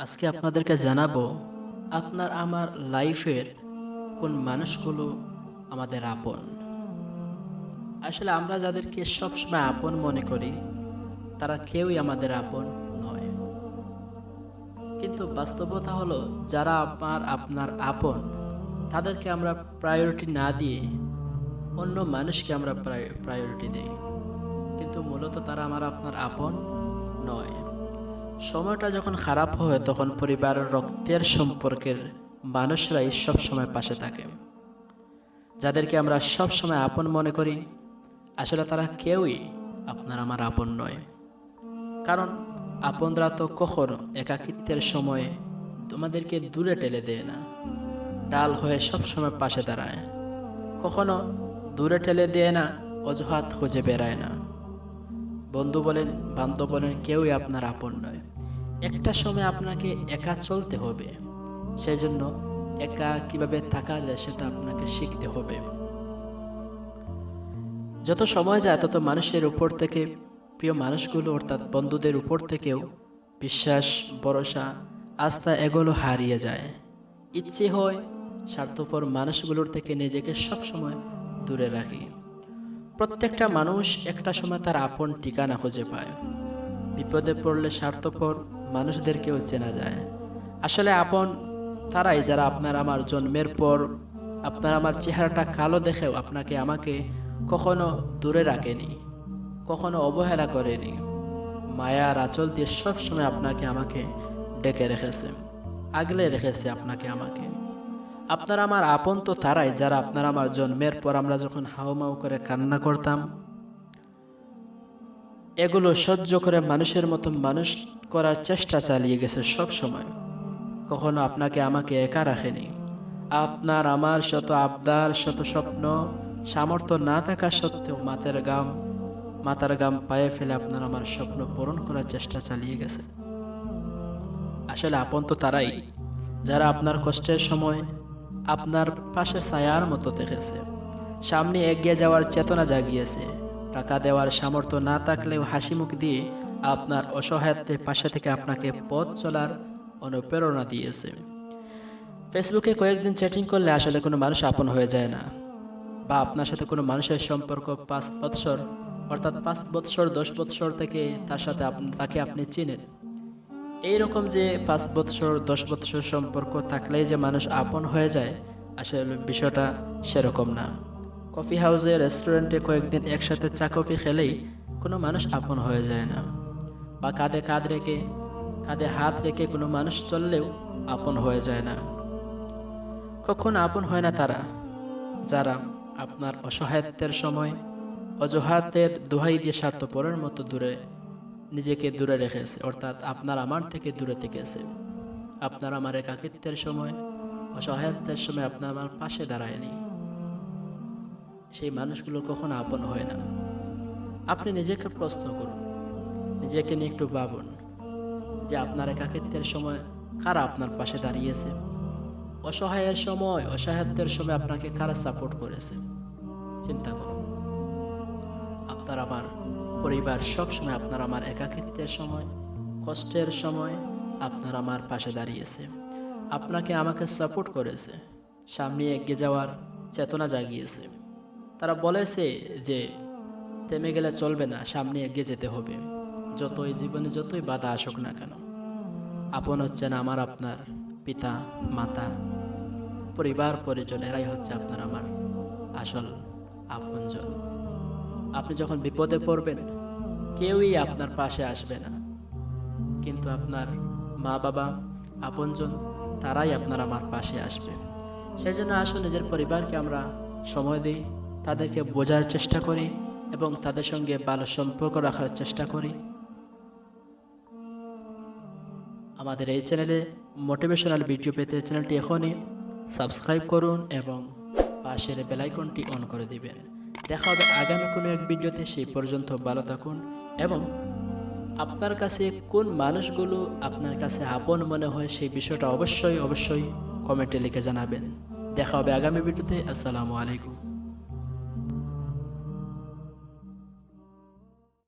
আজকে আপনাদেরকে জানাবো আপনার আমার লাইফের কোন মানুষগুলো আমাদের আপন। আসলে আমরা যাদেরকে সবসময় আপন মনে করি তারা কেউই আমাদের আপন নয়। কিন্তু বাস্তবতা হলো যারা আপনার আপন তাদেরকে আমরা প্রায়োরিটি না দিয়ে অন্য মানুষকে আমরা প্রায়োরিটি দিই, কিন্তু মূলত তারা আপনার আপন নয়। সময়টা যখন খারাপ হয় তখন পরিবারের রক্তের সম্পর্কের মানুষরাই সব সময় পাশে থাকে। যাদেরকে আমরা সব সময় আপন মনে করি আসলে তারা কেউই আপনার আমার আপন নয়। কারণ আপনরা তো কখনো একাকিত্বের সময়ে তোমাদেরকে দূরে ঠেলে দেয় না, ডাল হয়ে সব সময় পাশে দাঁড়ায়। কখনো দূরে ঠেলে দেয় না, অজুহাত খুঁজে বেড়ায় না। বন্ধু বলেন বান্ধব বলেন কেউই আপনার আপন নয়। একটা সময় আপনাকে একা চলতে হবে, সেই জন্য একা কিভাবে থাকা যায় সেটা আপনাকে শিখতে হবে। যত সময় যায় তত মানুষের উপর থেকে, প্রিয় মানুষগুলো অর্থাৎ বন্ধুদের উপর থেকেও বিশ্বাস, ভরসা, আস্থা এগুলো হারিয়ে যায়। ইচ্ছে হয় স্বার্থপর মানুষগুলোর থেকে নিজেকে সবসময় দূরে রাখি। প্রত্যেকটা মানুষ একটা সময় তার আপন ঠিকানা খুঁজে পায়। বিপদে পড়লে স্বার্থপর মানুষদেরকেও চেনা যায়। আসলে আপন তারাই যারা আপনার আমার জন্মের পর আপনার আমার চেহারাটা কালো দেখেও আপনাকে আমাকে কখনো দূরে রাখেনি, কখনো অবহেলা করেনি। মায়ার আঁচল দিয়ে সবসময় আপনাকে আমাকে ডেকে রেখেছে, আগলে রেখেছে আপনাকে আমাকে। আপনার আমার আপন তো তারাই যারা আপনার আমার জন্মের পর আমরা যখন হাউমাউ করে কান্না করতাম এগুলো সহ্য করে মানুষের মতো মানুষ করার চেষ্টা চালিয়ে গেছে সব সময়। কখনো আপনাকে আমাকে একা রাখেনি। আপনার আমার শত আবদার, শত স্বপ্ন, সামর্থ্য না থাকা সত্ত্বেও মাথার গাম পায়ে ফেলে আপনার আমার স্বপ্ন পূরণ করার চেষ্টা চালিয়ে গেছে। আসলে আপন তো তারাই যারা আপনার কষ্টের সময় আপনার পাশে ছায়ার মতো দেখেছে, সামনে এগিয়ে যাওয়ার চেতনা জাগিয়েছে। টাকা দেওয়ার সামর্থ্য না থাকলেও হাসি মুখ দিয়ে আপনার অসহায়ত্বের পাশে থেকে আপনাকে পথ চলার অনুপ্রেরণা দিয়েছে। ফেসবুকে কয়েকদিন চ্যাটিং করলে আসলে কোনো মানুষ আপন হয়ে যায় না, বা আপনার সাথে কোনো মানুষের সম্পর্ক 5 বৎসর অর্থাৎ 5 বৎসর 10 বৎসর থেকে তাকে আপনি চিনেন। এইরকম যে 5 বৎসর 10 বৎসর সম্পর্ক থাকলেই যে মানুষ আপন হয়ে যায় আসলে বিষয়টা সেরকম না। কফি হাউসে, রেস্টুরেন্টে কয়েকদিন একসাথে চা কফি খেলেই কোনো মানুষ আপন হয়ে যায় না। বা কাঁধে হাত রেখে কোনো মানুষ চললেও আপন হয়ে যায় না। কখনো আপন হয় না তারা যারা আপনার অসহায়ত্বের সময় অজুহাতের দোহাই দিয়ে স্বার্থপরের মতো নিজেকে দূরে রেখেছে, অর্থাৎ আপনার আমার থেকে দূরে থেকেছে। আপনার আমার একাকিত্বের সময়, অসহায়ত্বের সময় আপনার আমার পাশে দাঁড়ায়নি। সেই মানুষগুলো কখনো আপন হয় না। আপনি নিজেকে প্রশ্ন করুন, নিজেকে নিয়ে একটু ভাবুন যে আপনার একাকিত্বের সময় কারা আপনার পাশে দাঁড়িয়েছে। অসহায়ত্বের সময় আপনাকে কারা সাপোর্ট করেছে। চিন্তা করুন। আপনার আমার পরিবার সব সময় আপনার আমার একাকিত্বের সময়, কষ্টের সময় আপনার আমার পাশে দাঁড়িয়েছে, আপনাকে আমাকে সাপোর্ট করেছে, সামনে এগিয়ে যাওয়ার চেতনা জাগিয়েছে। তারা বলেছে যে থেমে গেলে চলবে না, সামনে এগিয়ে যেতে হবে, জীবনে যতই বাধা আসুক না কেন। আপন হচ্ছেন আমার আপনার পিতা, মাতা, পরিবার পরিজন, এরাই হচ্ছে আপনার আমার আসল আপনজন। আপনি যখন বিপদে পড়বেন কেউই আপনার পাশে আসবে না, কিন্তু আপনার মা বাবা, আপনজন, তারাই আপনার আমার পাশে আসবে। সেই জন্য আসুন নিজের পরিবারকে আমরা সময় দিই, তাদেরকে বোঝার চেষ্টা করি এবং তাদের সঙ্গে ভালো সম্পর্ক রাখার চেষ্টা করি। আমাদের এই চ্যানেলে মোটিভেশনাল ভিডিও পেতে চ্যানেলটি এখনই সাবস্ক্রাইব করুন এবং পাশের বেল আইকনটি অন করে দিবেন। দেখা হবে আগামী কোনো এক ভিডিওতে। সেই পর্যন্ত ভালো থাকুন এবং আপনার কাছে কোন মানুষগুলো আপনার কাছে আপন মনে হয় সেই বিষয়টা অবশ্যই কমেন্টে লিখে জানাবেন। দেখা হবে আগামী ভিডিওতে। আসসালামু আলাইকুম।